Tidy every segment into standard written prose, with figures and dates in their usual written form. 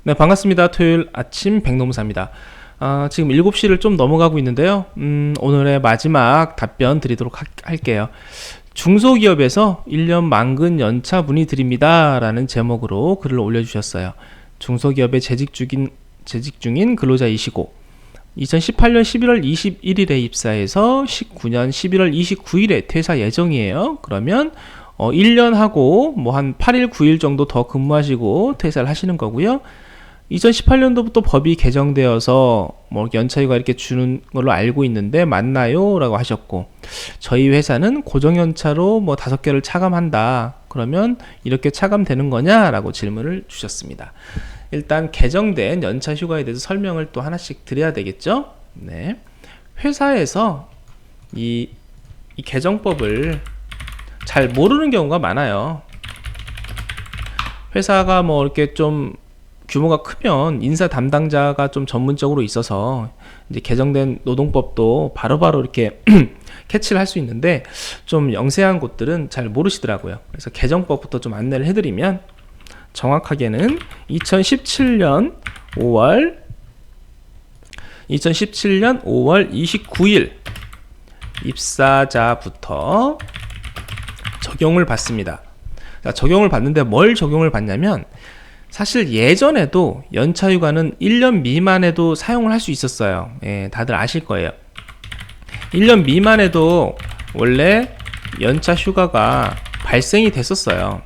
네, 반갑습니다. 토요일 아침 백노무사입니다. 지금 7시를 좀 넘어가고 있는데요. 오늘의 마지막 답변 드리도록 할게요. 중소기업에서 1년 만근 연차 문의 드립니다. 라는 제목으로 글을 올려주셨어요. 중소기업에 재직 중인 근로자이시고 2018년 11월 21일에 입사해서 19년 11월 29일에 퇴사 예정이에요. 그러면 1년 하고 뭐 한 8일 9일 정도 더 근무하시고 퇴사를 하시는 거고요. 2018년도부터 법이 개정되어서 뭐 연차휴가 이렇게 주는 걸로 알고 있는데 맞나요? 라고 하셨고, 저희 회사는 고정연차로 뭐 5개를 차감한다. 그러면 이렇게 차감되는 거냐? 라고 질문을 주셨습니다. 일단 개정된 연차휴가에 대해서 설명을 또 하나씩 드려야 되겠죠? 네. 회사에서 이 개정법을 잘 모르는 경우가 많아요. 회사가 뭐 이렇게 좀 규모가 크면 인사 담당자가 좀 전문적으로 있어서 이제 개정된 노동법도 바로바로 이렇게 캐치를 할 수 있는데, 좀 영세한 곳들은 잘 모르시더라고요. 그래서 개정법부터 좀 안내를 해드리면, 정확하게는 2017년 5월 29일 입사자부터 적용을 받습니다. 자, 적용을 받는데 뭘 적용을 받냐면, 사실 예전에도 연차휴가는 1년 미만에도 사용을 할 수 있었어요. 예, 다들 아실 거예요. 1년 미만에도 원래 연차휴가가 발생이 됐었어요.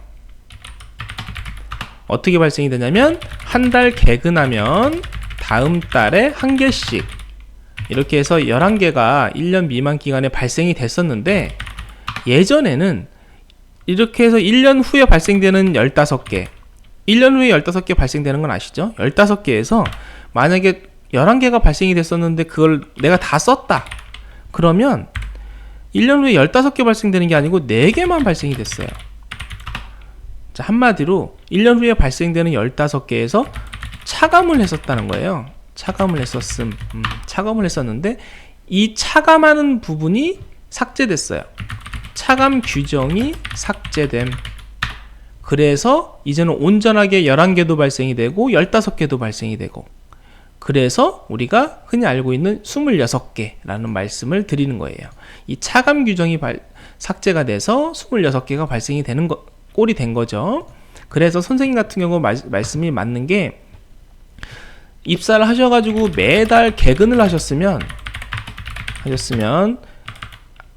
어떻게 발생이 되냐면, 한 달 개근하면 다음 달에 1개씩 이렇게 해서 11개가 1년 미만 기간에 발생이 됐었는데, 예전에는 이렇게 해서 1년 후에 발생되는 15개, 1년 후에 15개 발생되는 건 아시죠? 15개에서 만약에 11개가 발생이 됐었는데 그걸 내가 다 썼다. 그러면 1년 후에 15개 발생되는 게 아니고 4개만 발생이 됐어요. 자, 한마디로 1년 후에 발생되는 15개에서 차감을 했었다는 거예요. 차감을 했었는데 이 차감하는 부분이 삭제됐어요. 차감 규정이 삭제됨. 그래서 이제는 온전하게 11개도 발생이 되고 15개도 발생이 되고, 그래서 우리가 흔히 알고 있는 26개라는 말씀을 드리는 거예요. 이 차감 규정이 삭제가 돼서 26개가 발생이 되는 꼴이 된 거죠. 그래서 선생님 같은 경우 말씀이 맞는 게, 입사를 하셔가지고 매달 개근을 하셨으면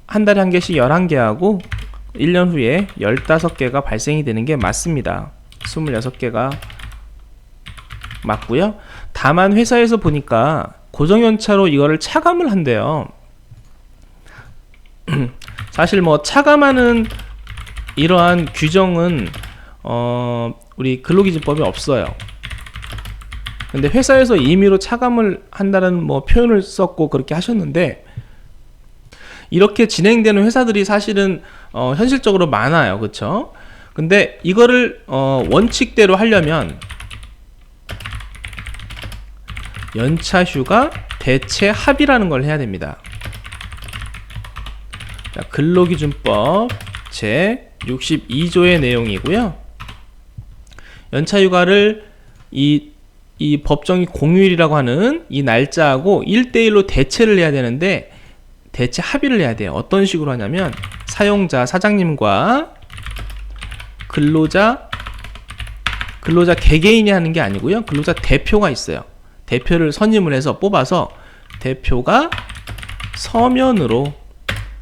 한 달에 1개씩 11개 하고 1년 후에 15개가 발생이 되는 게 맞습니다. 26개가 맞고요. 다만 회사에서 보니까 고정연차로 이거를 차감을 한대요. 사실 뭐 차감하는 이러한 규정은 우리 근로기준법에 없어요. 근데 회사에서 임의로 차감을 한다는 뭐 표현을 썼고 그렇게 하셨는데, 이렇게 진행되는 회사들이 사실은 현실적으로 많아요. 그렇죠? 근데 이거를 원칙대로 하려면 연차휴가 대체 합의라는 걸 해야 됩니다. 자, 근로기준법 제 62조의 내용이고요. 연차휴가를 이 법정이 공휴일이라고 하는 이 날짜하고 1대1로 대체를 해야 되는데, 대체 합의를 해야 돼요. 어떤 식으로 하냐면, 사용자 사장님과 근로자 개개인이 하는 게 아니고요. 근로자 대표가 있어요. 대표를 선임을 해서 뽑아서 대표가 서면으로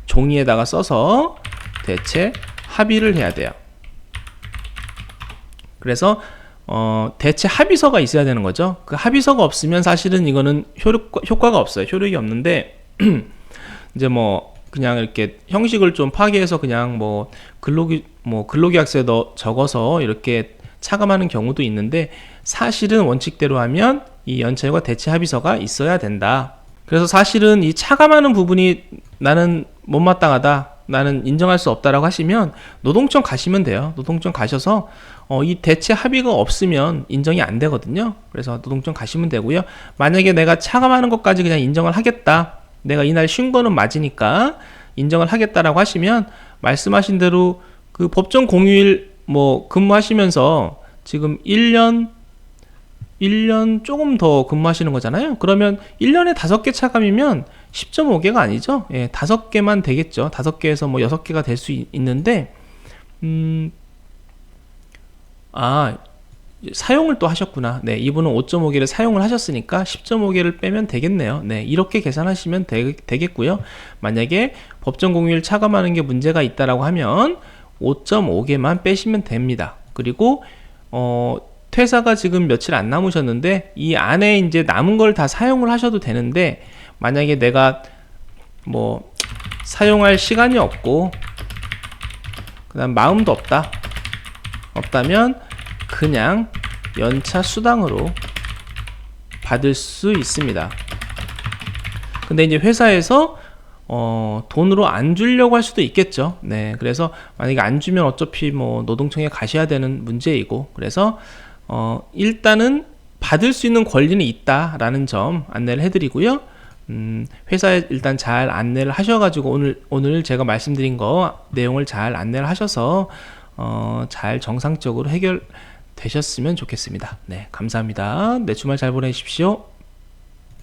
종이에다가 써서 대체 합의를 해야 돼요. 그래서 대체 합의서가 있어야 되는 거죠. 그 합의서가 없으면 사실은 이거는 효과가 없어요. 효력이 없는데 이제 뭐 그냥 이렇게 형식을 좀 파괴해서 그냥 뭐 근로계약서에 적어서 이렇게 차감하는 경우도 있는데, 사실은 원칙대로 하면 이 연차휴가 대체 합의서가 있어야 된다. 그래서 사실은 이 차감하는 부분이 나는 못마땅하다, 나는 인정할 수 없다라고 하시면 노동청 가시면 돼요. 노동청 가셔서 이 대체 합의가 없으면 인정이 안 되거든요. 그래서 노동청 가시면 되고요. 만약에 내가 차감하는 것까지 그냥 인정을 하겠다, 내가 이날 쉰 거는 맞으니까 인정을 하겠다라고 하시면, 말씀하신 대로 그 법정 공휴일 뭐 근무하시면서 지금 1년 1년 조금 더 근무하시는 거잖아요. 그러면 1년에 5개 차감이면 10.5개가 아니죠. 예, 5개만 되겠죠. 5개에서 뭐 6개가 될 수 있는데, 사용을 또 하셨구나. 네, 이분은 5.5개를 사용을 하셨으니까 10.5개를 빼면 되겠네요. 네, 이렇게 계산하시면 되겠고요. 만약에 법정 공휴일 차감하는 게 문제가 있다라고 하면 5.5개만 빼시면 됩니다. 그리고 퇴사가 지금 며칠 안 남으셨는데 이 안에 이제 남은 걸 다 사용을 하셔도 되는데, 만약에 내가 뭐 사용할 시간이 없고 그다음 마음도 없다면 그냥 연차 수당으로 받을 수 있습니다. 근데 이제 회사에서 돈으로 안 주려고 할 수도 있겠죠. 네, 그래서 만약에 안 주면 어차피 뭐 노동청에 가셔야 되는 문제이고, 그래서 일단은 받을 수 있는 권리는 있다라는 점 안내를 해드리고요. 회사에 일단 잘 안내를 하셔가지고 오늘 제가 말씀드린 거 내용을 잘 안내를 하셔서 잘 정상적으로 해결되셨으면 좋겠습니다. 네, 감사합니다. 네, 주말 잘 보내십시오.